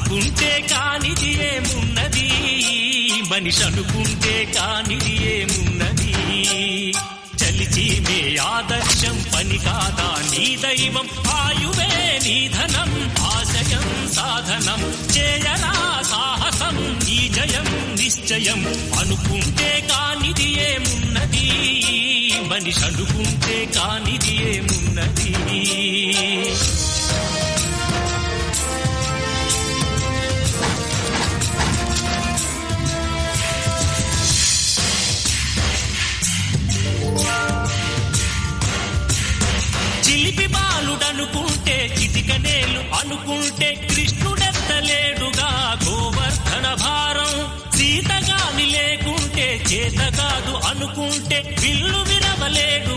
అనుకుంటే కానిది ఏమున్నది, మనిషి అనుకుంటే కానిది ఏమున్నది. చలిచి మే ఆదర్శం పని కాదా నీ దైవం, ఆయువే నీ ధనం ఆశయం సాధనం. చేయరా సాహసం నీ జయం నిశ్చయం. అనుకుంటే కానిది ఏమున్నది, మనిషి అనుకుంటే కానిది ఏమున్నది. చిలిపి బాలుడనుకుంటే చిటికనేలు అనుకుంటే కృష్ణుడెత్తలేడుగా గోవర్ధన భారం. సీతగాని లేకుంటే చేత కాదు అనుకుంటే విల్లు విరవలేడు